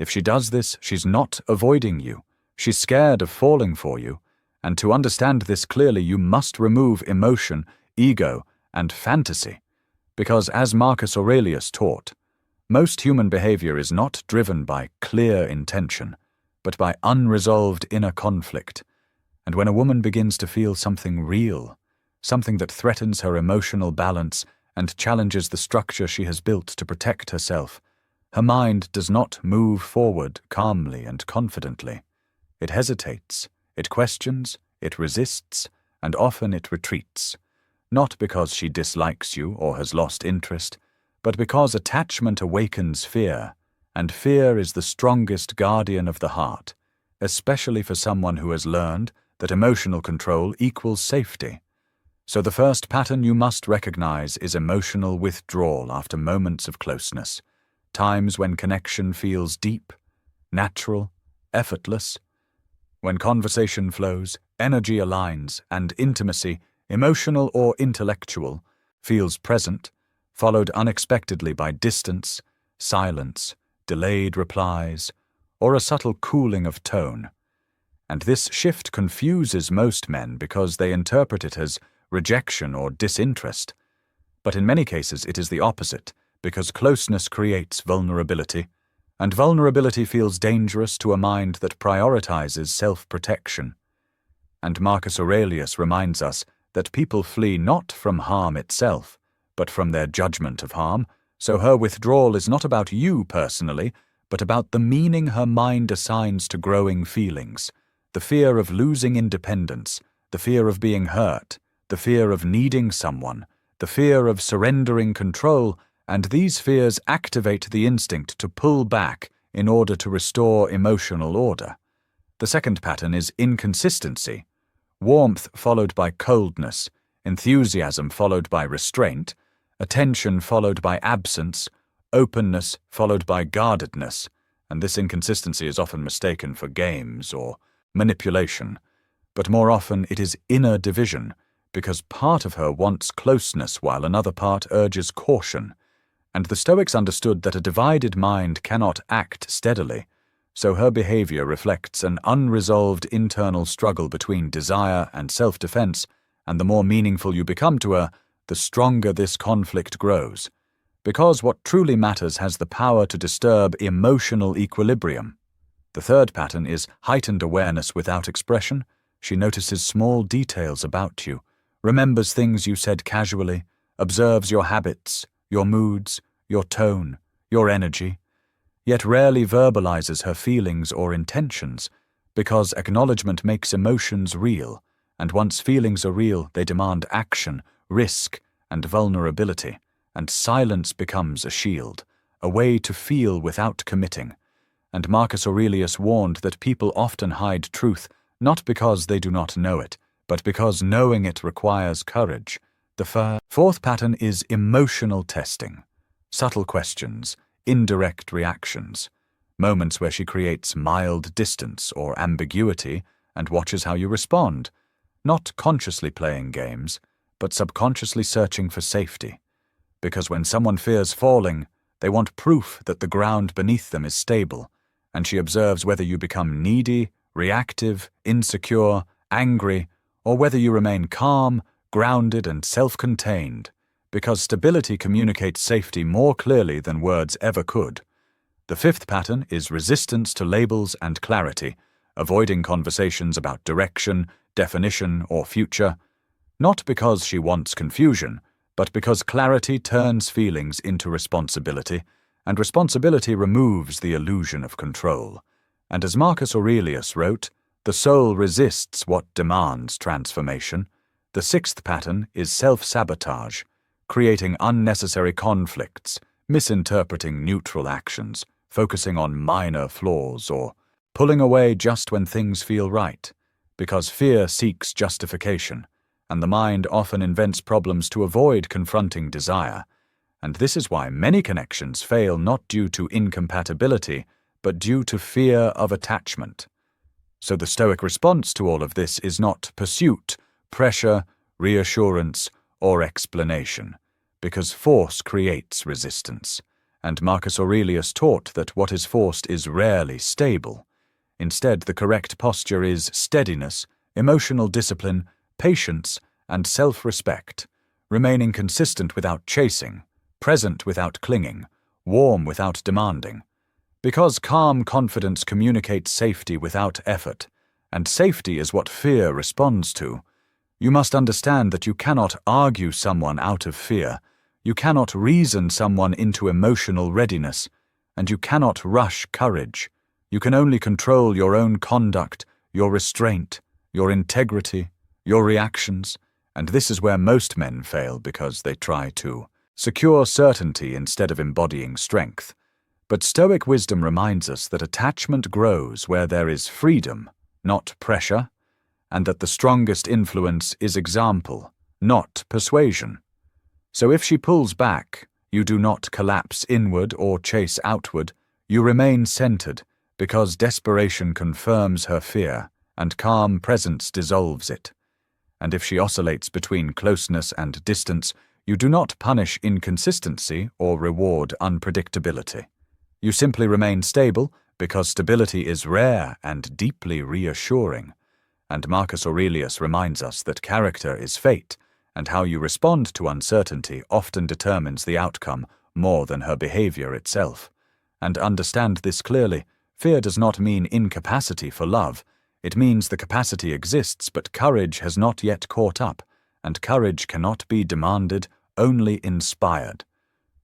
If she does this, she's not avoiding you. She's scared of falling for you. And to understand this clearly, you must remove emotion, ego, and fantasy. Because as Marcus Aurelius taught, most human behavior is not driven by clear intention, but by unresolved inner conflict. And when a woman begins to feel something real, something that threatens her emotional balance and challenges the structure she has built to protect herself, her mind does not move forward calmly and confidently. It hesitates, it questions, it resists, and often it retreats, not because she dislikes you or has lost interest, but because attachment awakens fear, and fear is the strongest guardian of the heart, especially for someone who has learned that emotional control equals safety. So the first pattern you must recognize is emotional withdrawal after moments of closeness, times when connection feels deep, natural, effortless, when conversation flows, energy aligns, and intimacy, emotional or intellectual, feels present, followed unexpectedly by distance, silence, delayed replies, or a subtle cooling of tone. And this shift confuses most men because they interpret it as rejection or disinterest. But in many cases it is the opposite, because closeness creates vulnerability, and vulnerability feels dangerous to a mind that prioritizes self-protection. And Marcus Aurelius reminds us that people flee not from harm itself, but from their judgment of harm, so her withdrawal is not about you personally, but about the meaning her mind assigns to growing feelings, the fear of losing independence, the fear of being hurt, the fear of needing someone, the fear of surrendering control, and these fears activate the instinct to pull back in order to restore emotional order. The second pattern is inconsistency, warmth followed by coldness, enthusiasm followed by restraint, attention followed by absence, openness followed by guardedness, and this inconsistency is often mistaken for games or manipulation, but more often it is inner division, because part of her wants closeness while another part urges caution, and the Stoics understood that a divided mind cannot act steadily, so her behavior reflects an unresolved internal struggle between desire and self-defense, and the more meaningful you become to her, the stronger this conflict grows, because what truly matters has the power to disturb emotional equilibrium. The third pattern is heightened awareness without expression. She notices small details about you, remembers things you said casually, observes your habits, your moods, your tone, your energy, yet rarely verbalizes her feelings or intentions, because acknowledgement makes emotions real, and once feelings are real, they demand action, risk, and vulnerability, and silence becomes a shield, a way to feel without committing. And Marcus Aurelius warned that people often hide truth, not because they do not know it, but because knowing it requires courage. The fourth pattern is emotional testing. Subtle questions, indirect reactions, moments where she creates mild distance or ambiguity and watches how you respond, not consciously playing games, but subconsciously searching for safety. Because when someone fears falling, they want proof that the ground beneath them is stable, and she observes whether you become needy, reactive, insecure, angry, or whether you remain calm, grounded, and self-contained, because stability communicates safety more clearly than words ever could. The fifth pattern is resistance to labels and clarity, avoiding conversations about direction, definition, or future, not because she wants confusion, but because clarity turns feelings into responsibility, and responsibility removes the illusion of control. And as Marcus Aurelius wrote, the soul resists what demands transformation. The sixth pattern is self-sabotage, creating unnecessary conflicts, misinterpreting neutral actions, focusing on minor flaws, or pulling away just when things feel right, because fear seeks justification, and the mind often invents problems to avoid confronting desire. And this is why many connections fail not due to incompatibility, but due to fear of attachment. So the Stoic response to all of this is not pursuit, pressure, reassurance, or explanation, because force creates resistance, and Marcus Aurelius taught that what is forced is rarely stable. Instead, the correct posture is steadiness, emotional discipline, patience, and self-respect, remaining consistent without chasing, present without clinging, warm without demanding. Because calm confidence communicates safety without effort, and safety is what fear responds to, you must understand that you cannot argue someone out of fear, you cannot reason someone into emotional readiness, and you cannot rush courage. You can only control your own conduct, your restraint, your integrity, your reactions, and this is where most men fail because they try to secure certainty instead of embodying strength. But Stoic wisdom reminds us that attachment grows where there is freedom, not pressure, and that the strongest influence is example, not persuasion. So if she pulls back, you do not collapse inward or chase outward, you remain centered, because desperation confirms her fear, and calm presence dissolves it. And if she oscillates between closeness and distance, you do not punish inconsistency or reward unpredictability. You simply remain stable, because stability is rare and deeply reassuring. And Marcus Aurelius reminds us that character is fate, and how you respond to uncertainty often determines the outcome more than her behavior itself. And understand this clearly, fear does not mean incapacity for love. It means the capacity exists, but courage has not yet caught up, and courage cannot be demanded, only inspired.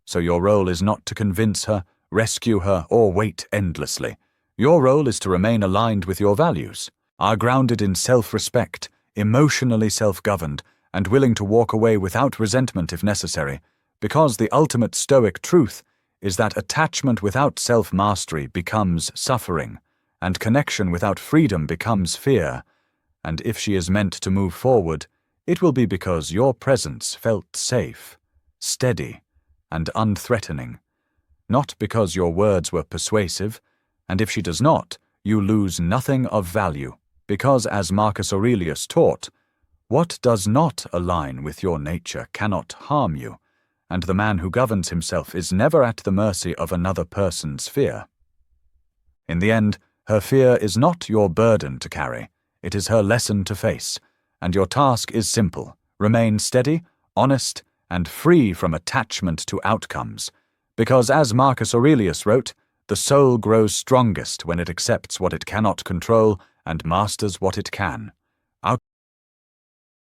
So your role is not to convince her, rescue her, or wait endlessly. Your role is to remain aligned with your values, are grounded in self-respect, emotionally self-governed, and willing to walk away without resentment if necessary, because the ultimate Stoic truth is that attachment without self-mastery becomes suffering, and connection without freedom becomes fear, and if she is meant to move forward, it will be because your presence felt safe, steady, and unthreatening, not because your words were persuasive, and if she does not, you lose nothing of value, because as Marcus Aurelius taught, what does not align with your nature cannot harm you, and the man who governs himself is never at the mercy of another person's fear. In the end, her fear is not your burden to carry, it is her lesson to face, and your task is simple: remain steady, honest, and free from attachment to outcomes, because as Marcus Aurelius wrote, the soul grows strongest when it accepts what it cannot control and masters what it can.